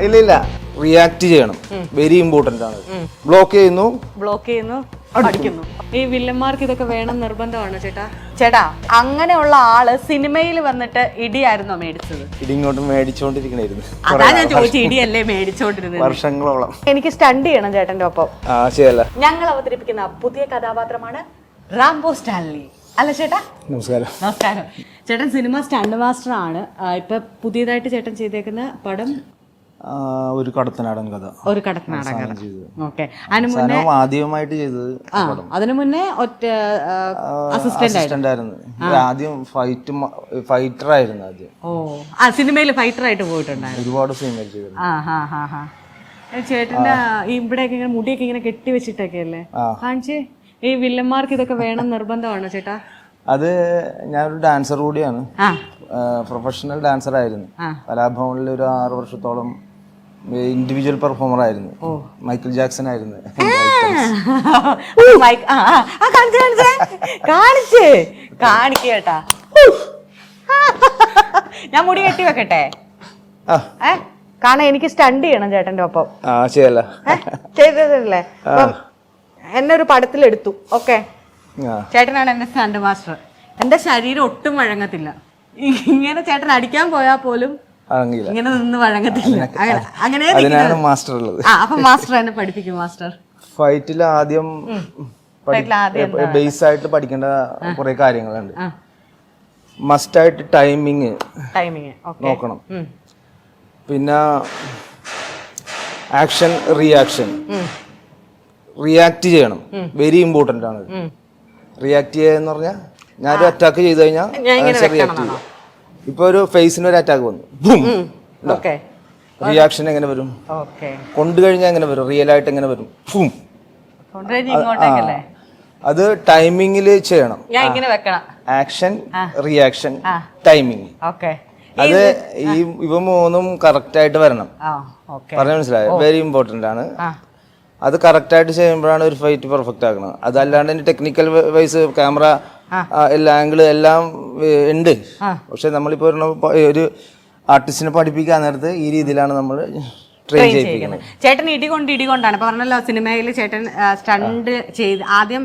ഇല്ല, റിയാക്ട് ചെയ്യണം. Very important ആണ്. ബ്ലോക്ക് ചെയ്യുന്നു, അടിക്കുന്നു. ഈ വില്ലന്മാർക്ക് ഇതൊക്കെ വേണം നിർബന്ധമാണ് ചേട്ടാ. അങ്ങനെയുള്ള ആള് സിനിമയിൽ വന്നിട്ട് ഇടിയായിരുന്നോ മേടിച്ചത്? ഇടി ഇങ്ങോട്ട് മേടിച്ചോണ്ടിരിക്കണായിരുന്നു. അതാ ഞാൻ ചോദിച്ചു, ഇടിയല്ലേ മേടിച്ചോണ്ടിരുന്നത്? വർഷങ്ങളോളം. എനിക്ക് സ്റ്റണ്ട് ചെയ്യണം ചേട്ടന്റെ ഒപ്പം. ശരിയല്ല. ഞങ്ങൾ അവതരിപ്പിക്കുന്ന പുതിയ കഥാപാത്രമാണ് റാംബോ സ്റ്റാൻലി. അല്ല ചേട്ടാ? നമസ്കാരം. ചേട്ടൻ സിനിമ സ്റ്റണ്ട് മാസ്റ്റർ ആണ്. ഇപ്പൊ പുതിയതായിട്ട് ചേട്ടൻ ചെയ്തേക്കുന്ന പടം ഒരു കടത്തനാടൻ കഥ. ഓക്കെ. അതിന് മുന്നേ ആദ്യമായിട്ട് ചെയ്തത്. അതിനു മുന്നേ ഒറ്റ അസിസ്റ്റന്റ് ആയിരുന്നു. ആദ്യം ഫൈറ്റർ ആയിരുന്നു ആദ്യം. സിനിമയിൽ ഫൈറ്റർ ആയിട്ട് പോയിട്ടുണ്ടായിരുന്നു. ഒരുപാട് സിനിമയിൽ ചെയ്തു. ചേട്ടന്റെ ഇവിടെയൊക്കെ ഇങ്ങനെ മുടിയൊക്കെ ഇങ്ങനെ കെട്ടി വെച്ചിട്ടൊക്കെ അല്ലേ കാണിച്ചേ? ഈ വില്ലന്മാർക്ക് ഇതൊക്കെ വേണം നിർബന്ധമാണോ ചേട്ടാ? അത് ഞാനൊരു ഡാൻസർ കൂടിയാണ്. പ്രൊഫഷണൽ ഡാൻസർ ആയിരുന്നു. കലാഭവനിൽ ഒരു 6 വർഷത്തോളം ഇൻഡിവിജ്വൽ പെർഫോമർ ആയിരുന്നു. മൈക്കിൾ ജാക്സൺ ആയിരുന്നു. കാണിക്കേട്ടാ, ഞാൻ മുടി കെട്ടി വെക്കട്ടെ? കാരണം എനിക്ക് സ്റ്റണ്ട് ചെയ്യണം ചേട്ടന്റെ ഒപ്പം. ചെയ്തല്ലേ? എന്നെ ഒരു പടത്തിലെടുത്തു. ഓക്കെ, ചേട്ടനാണ് എന്റെ സ്റ്റണ്ട് മാസ്റ്റർ. എന്റെ ശരീരം ഒട്ടും വഴങ്ങത്തില്ല. ഇങ്ങനെ ചേട്ടൻ അടിക്കാൻ പോയാൽ പോലും ഇങ്ങനെ നിന്ന് വഴങ്ങത്തില്ല. അങ്ങനെ മാസ്റ്റർ ഉള്ളത്. അപ്പൊ മാസ്റ്റർ എന്നെ പഠിപ്പിക്കും. മാസ്റ്റർ ഫൈറ്റിൽ ആദ്യം ബേസ് ആയിട്ട് പഠിക്കേണ്ട കുറെ കാര്യങ്ങളുണ്ട്. മസ്റ്റ് ആയിട്ട് ടൈമിങ് നോക്കണം. പിന്നെ ആക്ഷൻ, റിയാക്ട് ചെയ്യണം. വെരി ഇമ്പോർട്ടന്റ് ആണ്. റിയാക്ട് ചെയ്യാന്ന് പറഞ്ഞാൽ ഞാനൊരു അറ്റാക്ക് ചെയ്ത് കഴിഞ്ഞാൽ റിയാക്ട് ചെയ്യും. ഇപ്പൊ ഒരു ഫേസിന് ഒരു അറ്റാക്ക് വന്നു, റിയാക്ഷൻ എങ്ങനെ വരും? കൊണ്ടു കഴിഞ്ഞാൽ എങ്ങനെ വരും? റിയൽ ആയിട്ട് എങ്ങനെ വരും? അത് ടൈമിങ്ങിൽ ചെയ്യണം. Action, reaction, timing. അത് ഇവ മൂന്നും കറക്റ്റ് ആയിട്ട് വരണം. പറഞ്ഞ മനസ്സിലായോ? വെരി ഇമ്പോർട്ടന്റ് ആണ്. അത് കറക്റ്റ് ആയിട്ട് ചെയ്യുമ്പോഴാണ് ഒരു ഫൈറ്റ് പെർഫെക്റ്റ് ആക്കുന്നത്. അതല്ലാണ്ട് ടെക്നിക്കൽ വൈസ് ക്യാമറ എല്ലാ ആംഗിള് എല്ലാം ഉണ്ട്. പക്ഷെ നമ്മളിപ്പോ ഒരു ആർട്ടിസ്റ്റിനെ പഠിപ്പിക്കാൻ നേരത്ത് ഈ രീതിയിലാണ് നമ്മൾ ട്രെയിൻ ചെയ്യിപ്പിക്കുന്നത്. ചേട്ടൻ ഇടികൊണ്ടാണ് ഇപ്പൊ പറഞ്ഞല്ലോ, സിനിമയിൽ ചേട്ടൻ സ്റ്റണ്ട് ചെയ്ത് ആദ്യം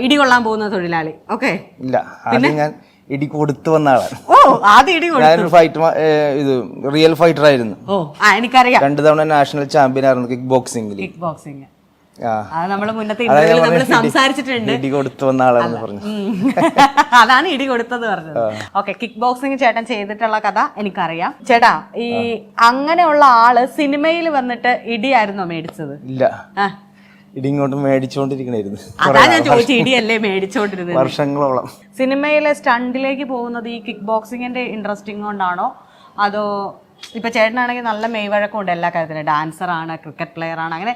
ഇടികൊള്ളാൻ പോകുന്ന തൊഴിലാളി. ഓക്കെ. ഇല്ല, ആദ്യം ഞാൻ ഇടി കൊടുത്തു വന്ന ആളാണ്. ഞാനൊരു ഫൈറ്റ് ഇത് റിയൽ ഫൈറ്റർ ആയിരുന്നു. എനിക്കറിയാം. 2 തവണ നാഷണൽ ചാമ്പ്യൻ ആയിരുന്നു കിക്ക് ബോക്സിംഗിൽ. ഇടി കൊടുത്തു വന്ന ആളാണെന്ന് പറഞ്ഞു. അതാണ് ഇടി കൊടുത്തത് പറഞ്ഞത്. ഓക്കെ. കിക്ക് ബോക്സിംഗ് ചേട്ടൻ ചെയ്തിട്ടുള്ള കഥ എനിക്കറിയാം. ചേട്ടാ, ഈ അങ്ങനെയുള്ള ആള് സിനിമയിൽ വന്നിട്ട് ഇടിയായിരുന്നോ മേടിച്ചത്? ഇല്ല, ഇടി ഇങ്ങോട്ട് മേടിച്ചോണ്ടിരിക്കണായിരുന്നു. അതാ ഞാൻ ചോദിച്ചു, ഇടിയല്ലേ മേടിച്ചോണ്ടിരുന്നത്? വർഷങ്ങളോളം. സിനിമയിലെ സ്റ്റണ്ടിലേക്ക് പോകുന്നത് ഈ കിക്ക് ബോക്സിങ്ങിന്റെ ഇൻട്രസ്റ്റിംഗ് കൊണ്ടാണോ, അതോ ഇപ്പൊ ചേട്ടനാണെങ്കിൽ നല്ല മെയ്വഴക്കമുണ്ട് എല്ലാ കാര്യത്തിലും, ഡാൻസർ ആണ്, ക്രിക്കറ്റ് പ്ലെയർ ആണ്, അങ്ങനെ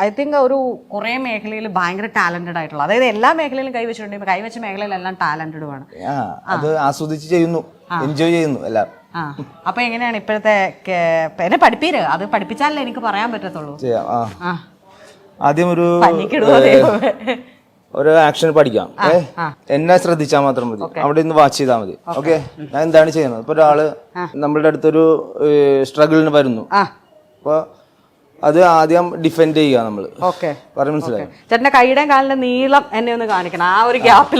ഐ തിങ്ക് ഒരു കുറെ മേഖലയിൽ ഭയങ്കര ടാലന്റഡ് ആയിട്ടുള്ള, അതായത് എല്ലാ മേഖലയിലും കൈവച്ചിട്ടുണ്ട്. കൈവച്ച മേഖലയിലെല്ലാം ടാലന്റഡുമാണ്. അത് ആസ്വദിച്ച് ചെയ്യുന്നു, എൻജോയ് ചെയ്യുന്നു എല്ലാം. അപ്പൊ എങ്ങനെയാണ് ഇപ്പോഴത്തെ എന്നെ പഠിപ്പീര്? അത് പഠിപ്പിച്ചാലേ എനിക്ക് പറയാൻ പറ്റത്തുള്ളൂ. ആദ്യം ഒരു ആക്ഷൻ പഠിക്കാം. എന്നെ ശ്രദ്ധിച്ചാൽ മാത്രം മതി. അവിടെ നിന്ന് വാച്ച് ചെയ്താൽ മതി. ഓക്കെ. ഞാൻ എന്താണ് ചെയ്യുന്നത്? ഇപ്പൊ ഒരാള് നമ്മളുടെ അടുത്തൊരു സ്ട്രഗിളിന് വരുന്നു. അപ്പൊ അത് ആദ്യം ഡിഫെൻഡ് ചെയ്യുക നമ്മള്. പറഞ്ഞു മനസ്സിലായി? ചേട്ടന്റെ കൈയുടെ കാലിന്റെ നീളം എന്നെ ഒന്ന് കാണിക്കണം. ആ ഒരു ഗ്യാപ്പിൽ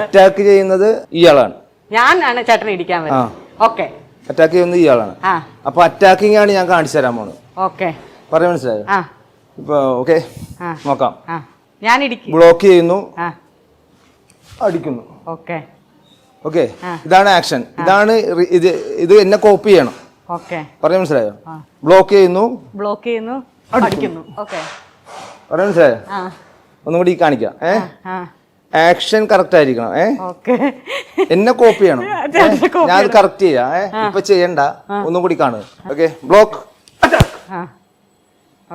അറ്റാക്ക് ചെയ്യുന്നത് ഇയാളാണ്. ഞാനാണ് ചേട്ടനെ ഇടിക്കാൻ വരുന്നത്. ഓക്കെ. അറ്റാക്ക് ചെയ്യുന്നത് ഇയാളാണ്. അപ്പൊ അറ്റാക്കിംഗ് ആണ് ഞാൻ കാണിച്ചു തരാൻ പോണത്. ഓക്കെ. പറഞ്ഞു മനസ്സിലായോ? ഇപ്പൊ ഓക്കെ, നോക്കാം. ഞാൻ ഇടിക്കും. ബ്ലോക്ക് ചെയ്യുന്നു, അടിക്കുന്നു. ഓക്കെ. ഓക്കെ. ഇതാണ് ആക്ഷൻ. ഇതാണ് ഇത് എന്നെ കോപ്പി ചെയ്യണം. ഓക്കെ. പറഞ്ഞു മനസ്സിലായോ? ബ്ലോക്ക് ചെയ്യുന്നു, അടിക്കുന്നു. ഓക്കെ. പറഞ്ഞു മനസ്സിലായോ? ഒന്നും കൂടി കാണിക്കാം. ആക്ഷൻ കറക്റ്റ് ആയിരിക്കണം. എന്നെ കോപ്പി ചെയ്യണം. ഞാൻ അത് കറക്റ്റ് ചെയ്യാം. ഇപ്പൊ ചെയ്യണ്ട, ഒന്നും കൂടി കാണുക. ഓക്കെ. Block,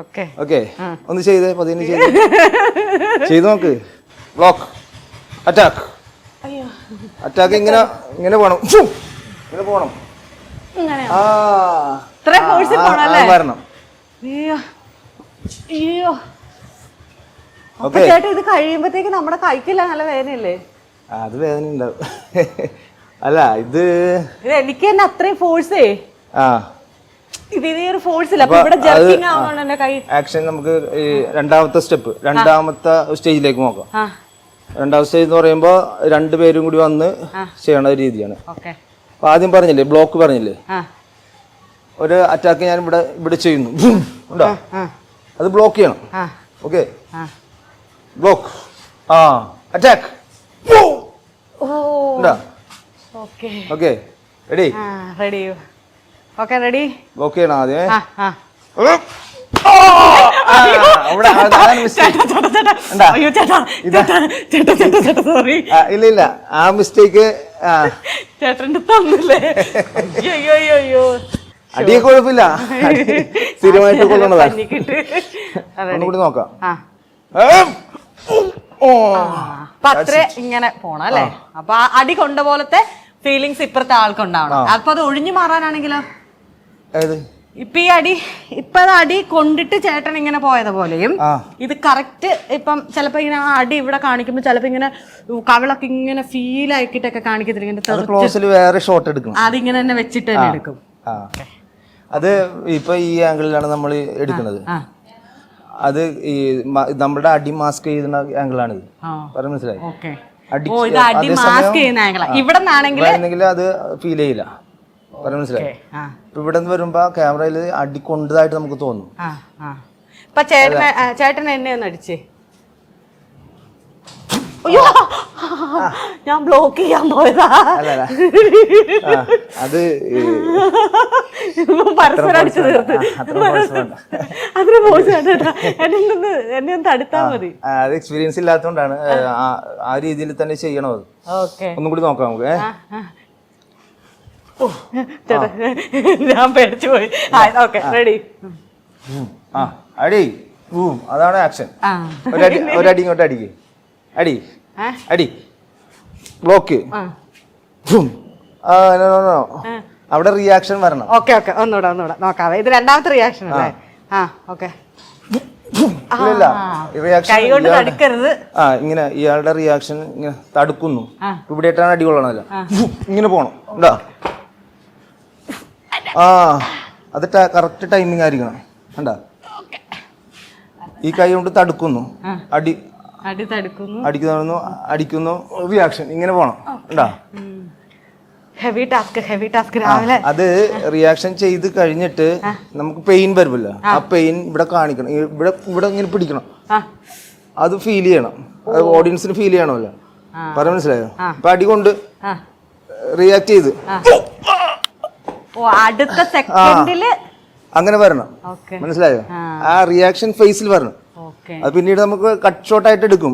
okay. ഒന്ന് ചെയ്തേ, 15 ചെയ്ത് നോക്ക്. Block, attack. അറ്റാക്ക് ഇങ്ങനെ പോണം, ഇങ്ങനെ പോണം. വരണം. ചേട്ടാ, ഇത് കഴിയുമ്പോഴത്തേക്ക് നമ്മുടെ കൈക്കില്ല നല്ല വേദനയല്ലേ? അത് വേദന ഉണ്ടാവും. അല്ല ഇത് എനിക്ക് തന്നെ അത്രയും ഫോഴ്സേ ആ ഇതിന് ഒരു ഫോഴ്സ് ഇല്ല. അപ്പൊ ഇവിടെ ജർക്കിംഗ് ആവുന്നോണ്ട് എന്റെ കൈ ആക്ഷൻ നമുക്ക് ഈ രണ്ടാമത്തെ സ്റ്റെപ്പ്, രണ്ടാമത്തെ സ്റ്റേജിലേക്ക് നോക്കാം. രണ്ടാമത്തെ സ്റ്റേജ് എന്ന് പറയുമ്പോൾ രണ്ടുപേരും കൂടി വന്ന് ചെയ്യണ ഒരു രീതിയാണ്. അപ്പൊ ആദ്യം പറഞ്ഞില്ലേ ബ്ലോക്ക് പറഞ്ഞില്ലേ, ഒരു അറ്റാക്ക് ഞാൻ ഇവിടെ ചെയ്യുന്നു ഉണ്ടോ, അത് ബ്ലോക്ക് ചെയ്യണം. ഓക്കെ, ബ്ലോക്ക്, ആ attack, okay ready, ready, okay ready. Block ചെയ്യണം ആദ്യമേ. ഇല്ല ഇല്ല, ആ മിസ്റ്റേക്ക് ചേട്ടൻ്റെ തന്നില്ലേ? അയ്യോ അടിയൊക്കെ കുഴപ്പമില്ല, സ്ഥിരമായിട്ട് കൊള്ളണതാ. ഒന്നുകൂടി നോക്കാം. അപ്പൊ അത്ര ഇങ്ങനെ പോണം അല്ലേ? അപ്പൊ ആ അടി കൊണ്ട പോലത്തെ ഫീലിങ്സ് ഇപ്പഴത്തെ ആൾക്കുണ്ടാവണം. അപ്പൊ അത് ഒഴിഞ്ഞു മാറാനാണെങ്കിലോ, ഇപ്പൊ ഈ അടി അടി കൊണ്ടിട്ട് ചേട്ടൻ ഇങ്ങനെ പോയത് പോലെയും ഇത് കറക്റ്റ് ഇപ്പം ചിലപ്പോ ഇങ്ങനെ ആ അടി ഇവിടെ കാണിക്കുമ്പോ ചിലപ്പോ ഇങ്ങനെ കവിളൊക്കെ ഇങ്ങനെ ഫീൽ ആക്കിട്ടൊക്കെ കാണിക്കത്തില്ല, വേറെ ഷോട്ട് എടുക്കും, അതിങ്ങനെ തന്നെ വെച്ചിട്ട് തന്നെ എടുക്കും. അത് ഇപ്പൊ ഈ ആംഗിളിലാണ് നമ്മൾ എടുക്കുന്നത്. അത് ഈ നമ്മുടെ അടി മാസ്ക് ചെയ്യുന്ന ആംഗിളാണിത്, പറഞ്ഞ മനസ്സിലായി? ഇവിടെ അത് ഫീൽ ചെയ്യില്ല, പറഞ്ഞ മനസ്സിലായി? ഇപ്പൊ ഇവിടെ നിന്ന് വരുമ്പോ ക്യാമറയിൽ അടി കൊണ്ടതായിട്ട് നമുക്ക് തോന്നും. ചേട്ടൻ എന്നെ ഒന്ന് അടിച്ചേ. അയ്യോ, ഞാൻ ബ്ലോക്ക് ചെയ്യാൻ പോയതാ. അത് പരസ്പരം അടിച്ചു തീർത്ത് എന്നെ ഒന്ന് തടുത്താ മതി. അത് എക്സ്പീരിയൻസ് ഇല്ലാത്തതുകൊണ്ടാണ്, ആ രീതിയിൽ തന്നെ ചെയ്യണം. അത് ഒന്നും കൂടി നോക്കാം നമുക്ക്. ഞാൻ പേടിച്ചു പോയി. ഓക്കെ റെഡി, അടി, അതാണ് ആക്ഷൻ. ഒരടി ഇങ്ങോട്ട് അടിക്ക്, അടി അടി, ബ്ലോക്ക്, അവിടെ റിയാക്ഷൻ വരണം. ഓക്കെ ഒന്നുകൂടെ നോക്കാവേ. ഇത് രണ്ടാമത്തെ റിയാക്ഷൻ അല്ലേ? ഓക്കെ, ഇങ്ങനെ ഇയാളുടെ റിയാക്ഷൻ ഇങ്ങനെ തടുക്കുന്നു. ഇവിടെയായിട്ടാണ് അടി കൊള്ളണമല്ലോ, ഇങ്ങനെ പോണം. ഉണ്ടാ, അത് കറക്റ്റ് ടൈമിങ് ആയിരിക്കണം. കണ്ടാ, ഈ കൈ കൊണ്ട് തടുക്കുന്നു, അടിക്കുന്നു, റിയാക്ഷൻ ഇങ്ങനെ പോണം. ഉണ്ടാ, ഹെവി ടാസ്ക് രാവിലെ. അത് റിയാക്ഷൻ ചെയ്ത് കഴിഞ്ഞിട്ട് നമുക്ക് പെയിൻ വരുമല്ലോ, ആ പെയിൻ ഇവിടെ കാണിക്കണം, ഇവിടെ ഇങ്ങനെ പിടിക്കണം, അത് ഫീൽ ചെയ്യണം, ഓഡിയൻസിന് ഫീൽ ചെയ്യണമല്ലോ. പറഞ്ഞ മനസ്സിലായോ? അപ്പൊ അടി കൊണ്ട് റിയാക്ട് ചെയ്ത് അടുത്ത സെക്കൻഡില് അങ്ങനെ വരണം, മനസ്സിലായോ? ആ റിയാക്ഷൻ ഫേസിൽ വരണം. അത് പിന്നീട് നമുക്ക് കട്ട് ഷോട്ട് ആയിട്ട് എടുക്കും.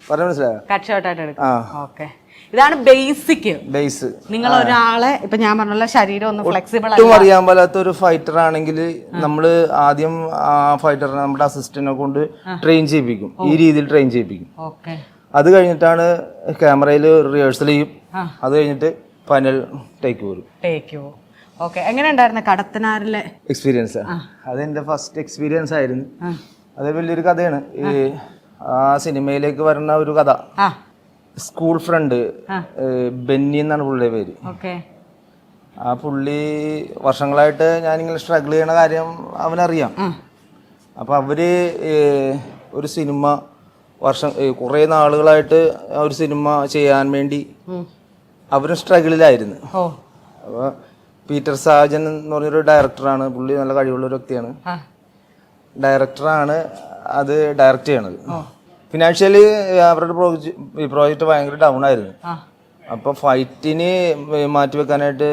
പറഞ്ഞ മനസ്സിലായോ? കട്ട് ഷോട്ട് ആയിട്ട് എടുക്കും. ഓക്കെ, ഇതാണ് ബേസ്. നിങ്ങൾ ഒരാളെ ഇപ്പൊ ഞാൻ പറഞ്ഞ ശരീരം ഒന്ന് ഫ്ലെക്സിബിൾ അറിയാൻ പാലാത്ത ഒരു ഫൈറ്റർ ആണെങ്കിൽ നമ്മള് ആദ്യം ആ ഫൈറ്ററിനെ നമ്മുടെ അസിസ്റ്റന്റിനെ കൊണ്ട് ട്രെയിൻ ചെയ്യിപ്പിക്കും, ഈ രീതിയിൽ ട്രെയിൻ ചെയ്യിപ്പിക്കും. അത് കഴിഞ്ഞിട്ടാണ് ക്യാമറയിൽ റിഹേഴ്സൽ ചെയ്യും. അത് കഴിഞ്ഞിട്ട് ഫൈനൽ ടേക്ക് വരും. എങ്ങനെ ഉണ്ടായിരുന്നു കടത്തനാരിലെ എക്സ്പീരിയൻസ്? അതെന്റെ ഫസ്റ്റ് എക്സ്പീരിയൻസ് ആയിരുന്നു. അത് വലിയൊരു കഥയാണ്. ഈ ആ സിനിമയിലേക്ക് വരുന്ന ഒരു കഥ. സ്കൂൾ ഫ്രണ്ട് ബെന്നി എന്നാണ് പുള്ളിയുടെ പേര്. ആ പുള്ളി വർഷങ്ങളായിട്ട് ഞാനിങ്ങനെ സ്ട്രഗിൾ ചെയ്യണ കാര്യം അവനറിയാം. അപ്പൊ അവര് ഒരു സിനിമ കുറെ നാളുകളായിട്ട് ഒരു സിനിമ ചെയ്യാൻ വേണ്ടി അവരും സ്ട്രഗിളിലായിരുന്നു. അപ്പോൾ പീറ്റർ സാജൻ എന്ന് പറഞ്ഞൊരു ഡയറക്ടറാണ്, പുള്ളി നല്ല കഴിവുള്ള ഒരു വ്യക്തിയാണ്. ഡയറക്ടറാണ് അത് ഡയറക്റ്റ് ചെയ്യണത്. ഫിനാൻഷ്യലി അവരുടെ പ്രോജക്റ്റ് ഭയങ്കര ഡൗൺ ആയിരുന്നു. അപ്പോൾ ഫൈറ്റിന് മാറ്റിവെക്കാനായിട്ട്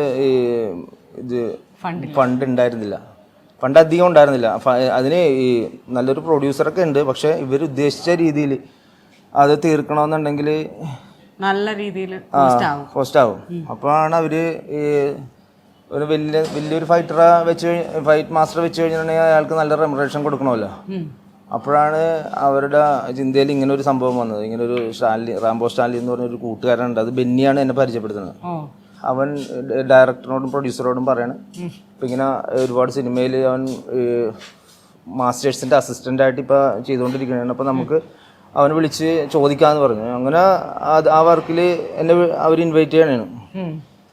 ഇത് ഫണ്ട് ഉണ്ടായിരുന്നില്ല, ഫണ്ട് അധികം ഉണ്ടായിരുന്നില്ല. അതിന് ഈ നല്ലൊരു പ്രൊഡ്യൂസറൊക്കെ ഉണ്ട്, പക്ഷെ ഇവർ ഉദ്ദേശിച്ച രീതിയിൽ അത് തീർക്കണമെന്നുണ്ടെങ്കിൽ നല്ല രീതിയിൽ കോസ്റ്റ് ആവും. അപ്പോഴാണ് അവര് ഈ ഒരു വലിയൊരു ഫൈറ്ററെ ഫൈറ്റ് മാസ്റ്റർ വെച്ച് കഴിഞ്ഞിട്ടുണ്ടെങ്കിൽ അയാൾക്ക് നല്ല റെമുനറേഷൻ കൊടുക്കണമല്ലോ. അപ്പോഴാണ് അവരുടെ ചിന്തയിൽ ഇങ്ങനെ ഒരു സംഭവം വന്നത്. ഇങ്ങനെ ഒരു റാംബോ സ്റ്റാൻലി എന്ന് പറഞ്ഞൊരു കൂട്ടുകാരനുണ്ട്, അത് ബെന്നിയാണ് എന്നെ പരിചയപ്പെടുത്തുന്നത്. അവൻ ഡയറക്ടറിനോടും പ്രൊഡ്യൂസറോടും പറയണം, ഇപ്പം ഇങ്ങനെ ഒരുപാട് സിനിമയിൽ അവൻ മാസ്റ്റേഴ്സിൻ്റെ അസിസ്റ്റൻ്റായിട്ട് ഇപ്പോൾ ചെയ്തുകൊണ്ടിരിക്കുകയാണ്. അപ്പോൾ നമുക്ക് അവനെ വിളിച്ച് ചോദിക്കാമെന്ന് പറഞ്ഞു. അങ്ങനെ ആ വർക്കിൽ എന്നെ അവർ ഇൻവൈറ്റ് ചെയ്യണേണ്.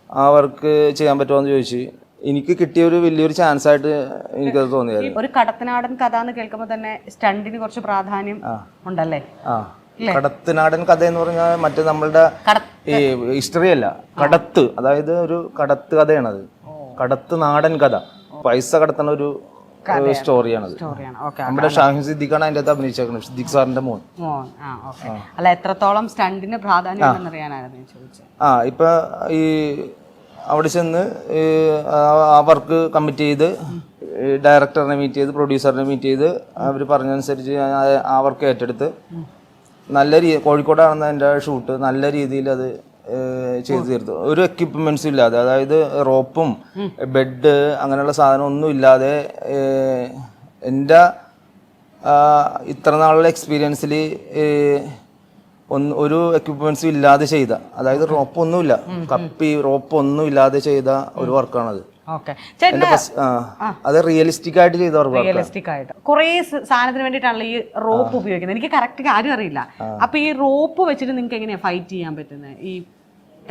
ആ വർക്ക് ചെയ്യാൻ പറ്റുമോ എന്ന് ചോദിച്ചു. എനിക്ക് കിട്ടിയ ഒരു വലിയൊരു ചാൻസ് ആയിട്ട് എനിക്കത് തോന്നിയത്. ഒരു കടത്തനാടൻ കഥ എന്ന് കേൾക്കുമ്പോൾ തന്നെ സ്റ്റണ്ടിന് കുറച്ച് പ്രാധാന്യം ഉണ്ടല്ലേ? കടത്തനാടൻ കഥ എന്ന് പറഞ്ഞാൽ മറ്റേ നമ്മളുടെ ഈ ഹിസ്റ്ററി അല്ല, കടത്ത്, അതായത് ഒരു കടത്ത് കഥയാണത്. കടത്ത് നാടൻ കഥ, പൈസ കടത്തുന്ന ഒരു സ്റ്റോറിയാണത്. നമ്മുടെ ഷാഹിൻ സിദ്ദീഖാണ് അതിന്റെ അകത്ത് അഭിനയിച്ചേക്കുന്നത്, സിദ്ദീഖ് സാറിന്റെ മോൻ. അല്ല, എത്രത്തോളം സ്റ്റണ്ടിന് പ്രാധാന്യം അറിയാനായിരുന്നു ചോദിച്ചത്. ഇപ്പൊ ഈ അവിടെ ചെന്ന് ആ വർക്ക് കമ്മിറ്റ് ചെയ്ത് ഡയറക്ടറിനെ മീറ്റ് ചെയ്ത് പ്രൊഡ്യൂസറിനെ മീറ്റ് ചെയ്ത് അവർ പറഞ്ഞതനുസരിച്ച് ആ വർക്ക് ഏറ്റെടുത്ത് നല്ല കോഴിക്കോടാണെന്ന് എൻ്റെ ഷൂട്ട് നല്ല രീതിയിൽ അത് ചെയ്തു തീർത്തു. ഒരു എക്യുപ്മെന്റ്സും ഇല്ലാതെ, അതായത് റോപ്പും ബെഡ് അങ്ങനെയുള്ള സാധനം ഒന്നും ഇല്ലാതെ എൻ്റെ ഇത്ര നാളുള്ള എക്സ്പീരിയൻസിൽ ഒരു എക്യുപ്മെന്റ്സും ഇല്ലാതെ ചെയ്ത, അതായത് റോപ്പൊന്നുമില്ല, റോപ്പൊന്നും ഇല്ലാതെ ചെയ്ത ഒരു വർക്കാണത്. അത് റിയലിസ്റ്റിക് ആയിട്ട് ചെയ്ത വർക്ക്. കുറെ സാധനത്തിന് വേണ്ടിയിട്ടാണല്ലോ ഈ റോപ്പ് ഉപയോഗിക്കുന്നത്. എനിക്ക് കറക്റ്റ് കാര്യം അറിയില്ല. അപ്പൊ ഈ റോപ്പ് വെച്ചിട്ട് നിങ്ങൾക്ക് എങ്ങനെയാ ഫൈറ്റ് ചെയ്യാൻ പറ്റുന്നത്? ഈ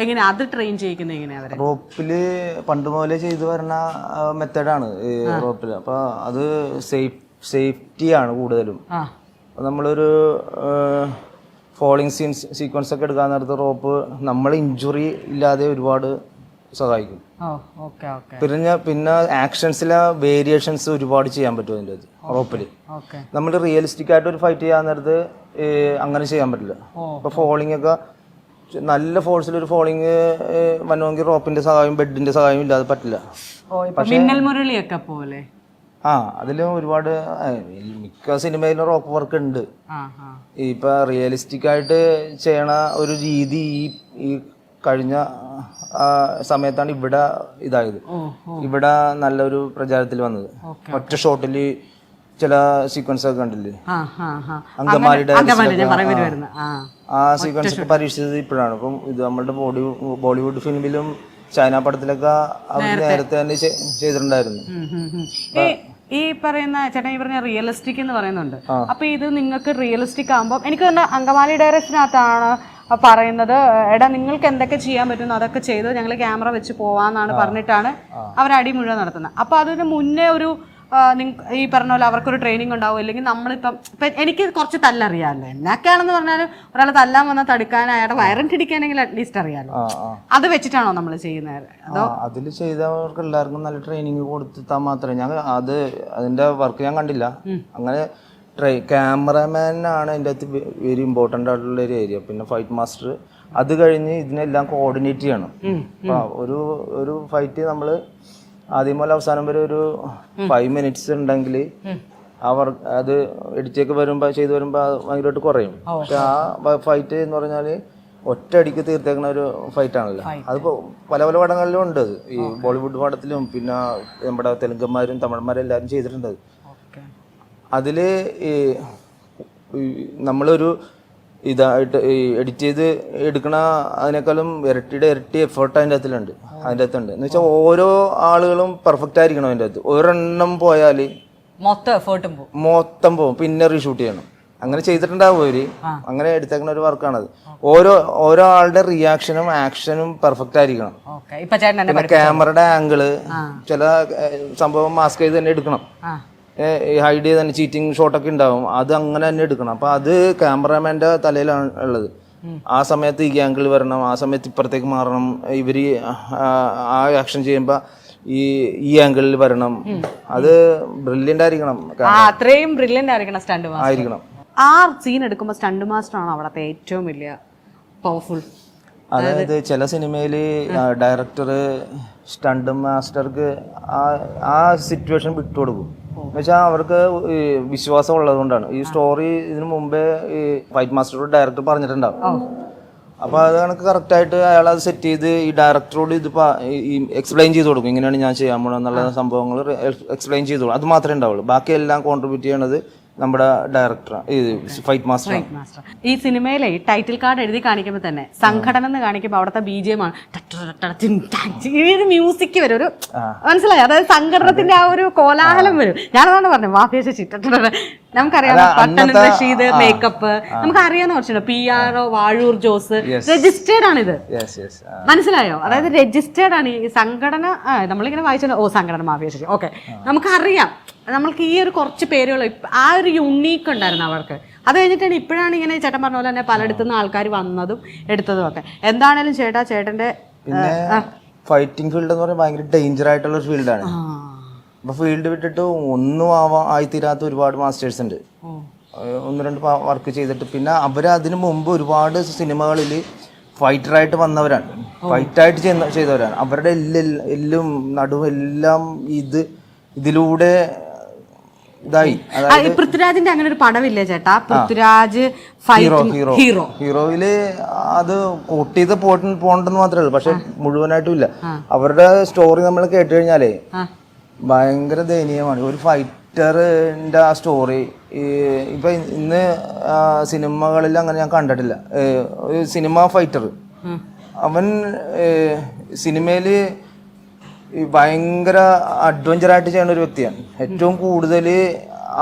എങ്ങനെയാ അത് ട്രെയിൻ ചെയ്യിക്കുന്നത്? എങ്ങനെയാ അവരെ? റോപ്പില് പണ്ട് മുതലേ ചെയ്തു വരുന്ന മെത്തേഡാണ് ഈ റോപ്പില്. അപ്പൊ അത് സേഫ്റ്റിയാണ് കൂടുതലും. നമ്മളൊരു ഫോളിങ് സീക്വൻസ് ഒക്കെ എടുക്കാൻ നേരത്ത് റോപ്പ് നമ്മൾ ഇഞ്ചുറി ഇല്ലാതെ ഒരുപാട് സഹായിക്കും. പിന്നെ ആക്ഷൻസിലെ വേരിയേഷൻസ് ഒരുപാട് ചെയ്യാൻ പറ്റും അതിൻ്റെ റോപ്പിൽ. നമ്മൾ റിയലിസ്റ്റിക് ആയിട്ട് ഒരു ഫൈറ്റ് ചെയ്യാൻ നേരത്ത് അങ്ങനെ ചെയ്യാൻ പറ്റില്ല. ഇപ്പൊ ഫോളിംഗ് ഒക്കെ നല്ല ഫോഴ്സിൽ ഒരു ഫോളിംഗ് വന്നുവെങ്കിൽ റോപ്പിന്റെ സഹായം ബെഡിന്റെ സഹായം ഇല്ലാതെ പറ്റില്ല. അതിലും ഒരുപാട് മിക്ക സിനിമയിലും റോപ്പ് വർക്ക് ഉണ്ട്. ഇപ്പൊ റിയലിസ്റ്റിക് ആയിട്ട് ചെയ്യണ ഒരു രീതി ഈ കഴിഞ്ഞ സമയത്താണ് ഇവിടെ ഇതായത്. ഇവിടെ നല്ലൊരു പ്രചാരത്തിൽ വന്നത്. ഒറ്റ ഷോട്ടില് ചില സീക്വൻസ് ഒക്കെ കണ്ടില്ലേ, അങ്കമാലിയുടെ ആ സീക്വൻസ് ഒക്കെ പരീക്ഷിച്ചത് ഇപ്പോഴാണ്. ഇപ്പം ഇത് നമ്മളുടെ ബോളിവുഡ് ഫിലിമിലും ചൈന പടത്തിലൊക്കെ അവർ നേരത്തെ തന്നെ ചെയ്തിട്ടുണ്ടായിരുന്നു. ഈ പറയുന്ന ചേട്ടൻ ഈ പറഞ്ഞ റിയലിസ്റ്റിക് എന്ന് പറയുന്നുണ്ട്. അപ്പൊ ഇത് നിങ്ങൾക്ക് റിയലിസ്റ്റിക് ആകുമ്പോൾ എനിക്ക് തന്നെ അങ്കമാലി ഡയറക്ഷനകത്താണ് പറയുന്നത്, എടാ നിങ്ങൾക്ക് എന്തൊക്കെ ചെയ്യാൻ പറ്റുന്നു അതൊക്കെ ചെയ്ത് ഞങ്ങൾ ക്യാമറ വെച്ച് പോവാന്നാണ് പറഞ്ഞിട്ടാണ് അവർ അടി മുഴുവൻ നടത്തുന്നത്. അപ്പൊ അതിന് മുന്നേ ഒരു ഈ പറഞ്ഞ പോലെ അവർക്കൊരു ട്രെയിനിങ് ഉണ്ടാവും. അല്ലെങ്കിൽ നമ്മളിപ്പം എനിക്ക് കുറച്ച് തല്ലറിയാമല്ലോ, എന്നൊക്കെയാണെന്ന് പറഞ്ഞാലും ഒരാൾ തല്ലാൻ വന്നാൽ തടുക്കാൻ അയാളുടെ വയറിട്ടിടിക്കാനെങ്കിലും അറ്റ്ലീസ്റ്റ് അറിയാമല്ലോ. അത് വെച്ചിട്ടാണോ നമ്മൾ ചെയ്യുന്നത്? അതോ അതിൽ ചെയ്തവർക്ക് എല്ലാവർക്കും നല്ല ട്രെയിനിങ് കൊടുത്താൽ മാത്രമേ അതിന്റെ വർക്ക് ഞാൻ കണ്ടില്ല. അങ്ങനെ ക്യാമറമാനാണ് അതിൻ്റെ അകത്ത് വെരി ഇമ്പോർട്ടൻ്റ് ആയിട്ടുള്ള ഒരു ഏരിയ. പിന്നെ ഫൈറ്റ് മാസ്റ്റർ, അത് കഴിഞ്ഞ് ഇതിനെല്ലാം കോർഡിനേറ്റ് ചെയ്യണം. ഒരു ഫൈറ്റ് നമ്മൾ ആദ്യം മുതൽ അവസാനം വരെ ഒരു 5 minutes ഉണ്ടെങ്കിൽ അത് എഡിറ്റൊക്കെ ചെയ്തു വരുമ്പോൾ ഭയങ്കരമായിട്ട് കുറയും. പക്ഷെ ആ ഫൈറ്റ് എന്ന് പറഞ്ഞാൽ ഒറ്റ അടിക്ക് തീർത്തേക്കുന്ന ഒരു ഫൈറ്റാണല്ലോ. അതിപ്പോൾ പല പല പടങ്ങളിലും ഉണ്ട്. ഈ ബോളിവുഡ് പടത്തിലും പിന്നെ നമ്മുടെ തെലുങ്കന്മാരും തമിഴന്മാരും എല്ലാവരും ചെയ്തിട്ടുണ്ട്. അതിൽ നമ്മളൊരു ഇതായിട്ട് എഡിറ്റ് ചെയ്ത് എടുക്കണ അതിനേക്കാളും ഇരട്ടി എഫേർട്ട് അതിൻ്റെ അകത്തുണ്ട്. എന്ന് വെച്ചാൽ ഓരോ ആളുകളും പെർഫെക്റ്റ് ആയിരിക്കണം അതിൻ്റെ അകത്ത്. ഒരെണ്ണം പോയാൽ മൊത്തം പോകും, പിന്നെ റീഷൂട്ട് ചെയ്യണം. അങ്ങനെ ചെയ്തിട്ടുണ്ടാവും അവര്. അങ്ങനെ എടുത്തേക്കുന്ന ഒരു വർക്കാണത്. ഓരോ ആളുടെ റിയാക്ഷനും ആക്ഷനും പെർഫെക്റ്റ് ആയിരിക്കണം. പിന്നെ ക്യാമറയുടെ ആംഗിള്, ചില സംഭവം മാസ്ക് ചെയ്ത് തന്നെ എടുക്കണം. ഹൈഡ് ചെയ്ത് തന്നെ ചീറ്റിംഗ് ഷോട്ടൊക്കെ ഉണ്ടാവും, അത് അങ്ങനെ തന്നെ എടുക്കണം. അപ്പൊ അത് ക്യാമറമാൻ്റെ തലയിലാണ് ഉള്ളത്. ആ സമയത്ത് ഈ ആംഗിൾ വരണം, ആ സമയത്ത് ഇപ്പുറത്തേക്ക് മാറണം, ഇവര് ആ ആക്ഷൻ ചെയ്യുമ്പോ ഈ ആംഗിളിൽ വരണം. അത് ബ്രില്യന്റ് ആയിരിക്കണം, അത്രയും ബ്രില്യന്റ് ആയിരിക്കണം സ്റ്റണ്ട് ആയിരിക്കണം. ആ സീൻ എടുക്കുമ്പോൾ സ്റ്റണ്ട് മാസ്റ്റർ ആണ് അവിടത്തെ ഏറ്റവും വലിയ പവർഫുൾ. അതായത് ചില സിനിമയില് ഡയറക്ടർ സ്റ്റണ്ട് മാസ്റ്റർക്ക് ആ സിറ്റുവേഷൻ വിട്ടുകൊടുക്കും. എന്നുവെച്ചാൽ അവർക്ക് വിശ്വാസം ഉള്ളത് കൊണ്ടാണ്. ഈ സ്റ്റോറി ഇതിനു മുമ്പേ ഈ ഫൈറ്റ് മാസ്റ്ററോട് ഡയറക്ടർ പറഞ്ഞിട്ടുണ്ടാവും. അപ്പൊ അത് കണക്ക് കറക്റ്റ് ആയിട്ട് അയാൾ അത് സെറ്റ് ചെയ്ത് ഈ ഡയറക്ടറോട് ഇത് എക്സ്പ്ലെയിൻ ചെയ്ത് കൊടുക്കും, ഇങ്ങനെയാണ് ഞാൻ ചെയ്യാൻ പോണെന്നുള്ള സംഭവങ്ങൾ എക്സ്പ്ലെയിൻ ചെയ്ത് കൊടുക്കും. അത് മാത്രമേ ഉണ്ടാവുള്ളൂ. ബാക്കി എല്ലാം കോൺട്രിബ്യൂട്ട് ചെയ്യണത് നമ്മുടെ ഡയറക്ടർ ഫൈറ്റ് മാസ്റ്റർ. ഈ സിനിമയിലെ ടൈറ്റിൽ കാർഡ് എഴുതി കാണിക്കുമ്പോൾ തന്നെ സംഘടന എന്ന് കാണിക്കുമ്പോൾ അവിടുത്തെ BGM ആണ് മ്യൂസിക് വരും, ഒരു മനസ്സിലായി, അതായത് സംഘടനത്തിന്റെ ആ ഒരു കോലാഹലം വരും. ഞാനതാണ് പറഞ്ഞത് മാഫിയ ശശി. നമുക്കറിയാം പട്ടൻ റഷീദ് മേക്കപ്പ്, നമുക്കറിയാവുന്ന കുറച്ചുണ്ട്. PR വാഴൂർ ജോസ്, രജിസ്റ്റേർഡ് ആണ് ഇത്, മനസ്സിലായോ? അതായത് രജിസ്റ്റേർഡ് ആണ് ഈ സംഘടന. നമ്മളിങ്ങനെ വായിച്ചോ, ഓ സംഘടന മാഫിയ ശശി, ഓക്കെ, നമുക്കറിയാം. നമ്മൾക്ക് ഈ ഒരു കുറച്ച് പേരുകൾ ആ ഒരു യുണീക്ക് ഉണ്ടായിരുന്നു അവർക്ക്. അത് കഴിഞ്ഞിട്ടാണ് ഇപ്പോഴാണ് ഇങ്ങനെ ചേട്ടൻ പറഞ്ഞ പോലെ തന്നെ പലയിടത്തുനിന്ന് ആൾക്കാർ വന്നതും എടുത്തതും ഒക്കെ. എന്താണേലും ചേട്ടന്റെ ഫൈറ്റിംഗ് ഫീൽഡ് എന്ന് പറയുന്നത് ഭയങ്കര ഡേഞ്ചർ ആയിട്ടുള്ള ഒരു ഫീൽഡാണ്. അപ്പൊ ഫീൽഡ് വിട്ടിട്ട് ഒന്നും ആയിത്തീരാത്ത ഒരുപാട് മാസ്റ്റേഴ്സ് ഉണ്ട്. 1-2 വർക്ക് ചെയ്തിട്ട് പിന്നെ അതിനു മുമ്പ് ഒരുപാട് സിനിമകളിൽ ഫൈറ്ററായിട്ട് വന്നവരാണ്, ഫൈറ്റായിട്ട് ചെയ്തവരാണ്. അവരുടെ എല്ലും നടുവും എല്ലാം ഇതിലൂടെ ഇതായി. അതായത് പൃഥ്വിരാജിന്റെ അങ്ങനെ ഒരു പടമില്ലേ ചേട്ടാ, പൃഥ്വിരാജ് ഹീറോയില് അത് കോട്ട് ചെയ്ത് പോകണ്ടെന്ന് മാത്രമേ ഉള്ളൂ, പക്ഷെ മുഴുവനായിട്ടും ഇല്ല. അവരുടെ സ്റ്റോറി നമ്മൾ കേട്ട് കഴിഞ്ഞാലേ ഭയങ്കര ദയനീയമാണ്. ഒരു ഫൈറ്ററിന്റെ ആ സ്റ്റോറി ഇപ്പൊ ഇന്ന് സിനിമകളിൽ അങ്ങനെ ഞാൻ കണ്ടിട്ടില്ല. ഒരു സിനിമ ഫൈറ്റർ അവൻ സിനിമയില് ഭയങ്കര അഡ്വഞ്ചറായിട്ട് ചെയ്യുന്ന ഒരു വ്യക്തിയാണ്. ഏറ്റവും കൂടുതൽ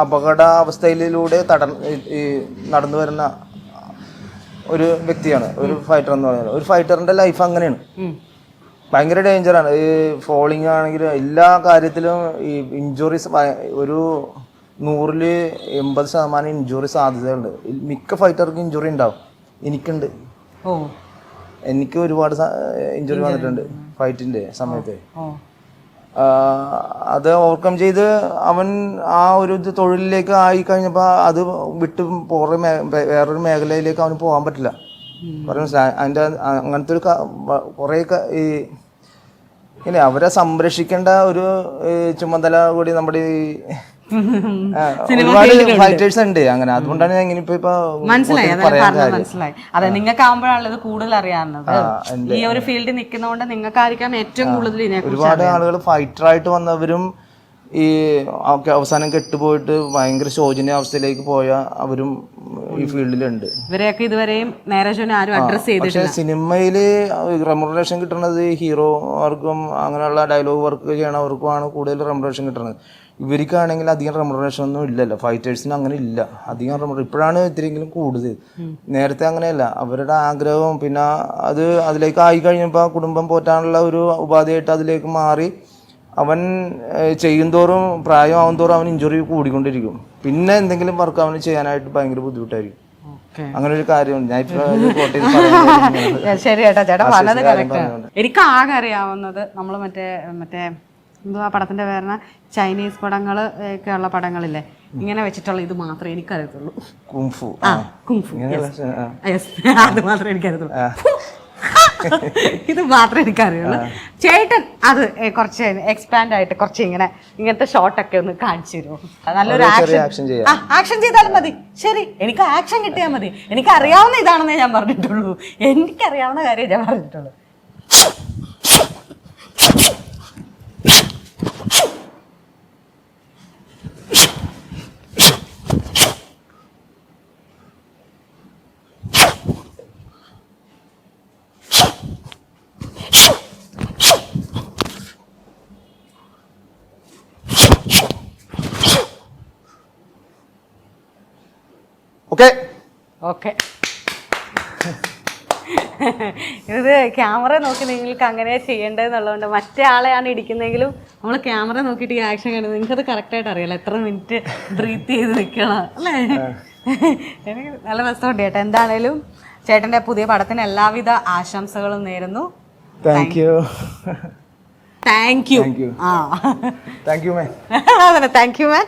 അപകടാവസ്ഥയിലൂടെ നടന്നു വരുന്ന ഒരു വ്യക്തിയാണ് ഒരു ഫൈറ്റർ എന്ന് പറയുന്നത്. ഒരു ഫൈറ്ററിന്റെ ലൈഫ് അങ്ങനെയാണ്, ഭയങ്കര ഡേഞ്ചറാണ്. ഈ ഫോളിങ് ആണെങ്കിലും എല്ലാ കാര്യത്തിലും ഈ ഇഞ്ചുറീസ് ഒരു 100% ഇഞ്ചുറി സാധ്യതയുണ്ട്. മിക്ക ഫൈറ്റർക്കും ഇഞ്ചുറി ഉണ്ടാവും. എനിക്കുണ്ട്, എനിക്ക് ഒരുപാട് ഇഞ്ചുറി വന്നിട്ടുണ്ട് ഫൈറ്റിന്റെ സമയത്ത്. അത് ഓവർകം ചെയ്ത് അവൻ ആ ഒരു തൊഴിലിലേക്ക് ആയി കഴിഞ്ഞപ്പോൾ അത് വിട്ട് വേറൊരു മേഖലയിലേക്ക് അവന് പോകാൻ പറ്റില്ല. അതിൻ്റെ അങ്ങനത്തെ ഒരു കുറേ ഇങ്ങനെ അവരെ സംരക്ഷിക്കേണ്ട ഒരു ചുമതല കൂടി നമ്മുടെ ഒരുപാട് ഫൈറ്റേഴ്സ് ഉണ്ട് അങ്ങനെ. അതുകൊണ്ടാണ് ഞാൻ ഇങ്ങനെ മനസ്സിലായി. അതെ, നിങ്ങൾക്ക് ആകുമ്പോഴാണ് ഇത് കൂടുതൽ അറിയാവുന്നത്. ഈ ഒരു ഫീൽഡിൽ നിൽക്കുന്നതുകൊണ്ട് നിങ്ങൾക്കായിരിക്കാം ഏറ്റവും കൂടുതൽ. ഒരുപാട് ആളുകൾ ഫൈറ്ററായിട്ട് വന്നവരും ഈ അവസാനം കെട്ടുപോയിട്ട് ഭയങ്കര ശോചനീയാവസ്ഥയിലേക്ക് പോയ അവരും ഈ ഫീൽഡിലുണ്ട്. ഇവരെയൊക്കെ ഇതുവരെയും നേരെ ആരും അഡ്രസ് ചെയ്തിട്ടില്ല. പക്ഷെ സിനിമയില് റെമ്യൂണറേഷൻ കിട്ടുന്നത് ഹീറോവർക്കും അങ്ങനെയുള്ള ഡയലോഗ് വർക്ക് ചെയ്യണവർക്കുമാണ് കൂടുതൽ റെമ്യൂണറേഷൻ കിട്ടുന്നത്. ഇവർക്കാണെങ്കിൽ അധികം റെമ്യൂണറേഷൻ ഒന്നും ഇല്ലല്ലോ. ഫൈറ്റേഴ്സിന് അങ്ങനെ ഇല്ല അധികം റെമ്യൂണറേഷൻ. ഇപ്പോഴാണ് ഇത്തിരിയെങ്കിലും കൂടുതൽ, നേരത്തെ അങ്ങനെയല്ല. അവരുടെ ആഗ്രഹവും പിന്നെ അതിലേക്ക് ആയി കഴിഞ്ഞപ്പോൾ കുടുംബം പോറ്റാനുള്ള ഒരു ഉപാധിയായിട്ട് അതിലേക്ക് മാറി. അവൻ ചെയ്യുന്തോറും പ്രായമാവും തോറും അവൻ ഇഞ്ചുറി കൂടിക്കൊണ്ടിരിക്കും. പിന്നെ എന്തെങ്കിലും വർക്ക് അവന് ചെയ്യാനായിട്ട് ഭയങ്കര ബുദ്ധിമുട്ടായിരിക്കും. അങ്ങനെ ഒരു കാര്യമുണ്ട്. ഞാൻ ശരി ചേട്ടാ, ചേട്ടാ പറഞ്ഞത് കറക്റ്റാണ്. എനിക്ക് ആകെ അറിയാവുന്നത് നമ്മൾ മറ്റേ എന്തുവാ പടത്തിന്റെ പേരണ ചൈനീസ് പടങ്ങൾ ഒക്കെ ഉള്ള പടങ്ങളില്ലേ, ഇങ്ങനെ വെച്ചിട്ടുള്ള ഇത് മാത്രമേ എനിക്കറിയത്തുള്ളൂ. കുംഫു. അത് മാത്രമേ എനിക്കറിയത്തുള്ളൂ. ഇത് മാത്രമേ എനിക്കറിയുള്ളൂ. ചേട്ടൻ അത് കുറച്ച് എക്സ്പാൻഡ് ആയിട്ട് കുറച്ച് ഇങ്ങനത്തെ ഷോട്ടൊക്കെ ഒന്ന് കാണിച്ചു തരുമോ? നല്ലൊരു ആക്ഷൻ ചെയ്താലും മതി. ശരി, എനിക്ക് ആക്ഷൻ കിട്ടിയാൽ മതി. എനിക്ക് അറിയാവുന്ന ഇതാണെന്നേ ഞാൻ പറഞ്ഞിട്ടുള്ളൂ. എനിക്കറിയാവുന്ന കാര്യം ഞാൻ പറഞ്ഞിട്ടുള്ളൂ. ഓക്കെ, ഇത് ക്യാമറ നോക്കി നിങ്ങൾക്ക് അങ്ങനെ ചെയ്യേണ്ടതെന്നുള്ളതുകൊണ്ട് മറ്റേ ആളെയാണ് ഇടിക്കുന്നതെങ്കിലും നമ്മൾ ക്യാമറ നോക്കിയിട്ട് ഈ ആക്ഷൻ കാണുന്നത് നിങ്ങൾക്കത് കറക്റ്റായിട്ട് അറിയാലോ. എത്ര മിനിറ്റ് ബ്രീത്ത് ചെയ്ത് നിൽക്കണം അല്ലേ? എനിക്ക് നല്ല രസമുണ്ട് ചേട്ടാ. എന്താണേലും ചേട്ടൻ്റെ പുതിയ പടത്തിന് എല്ലാവിധ ആശംസകളും നേരുന്നു. Thank you. Thank you. Thank you man. Thank you man.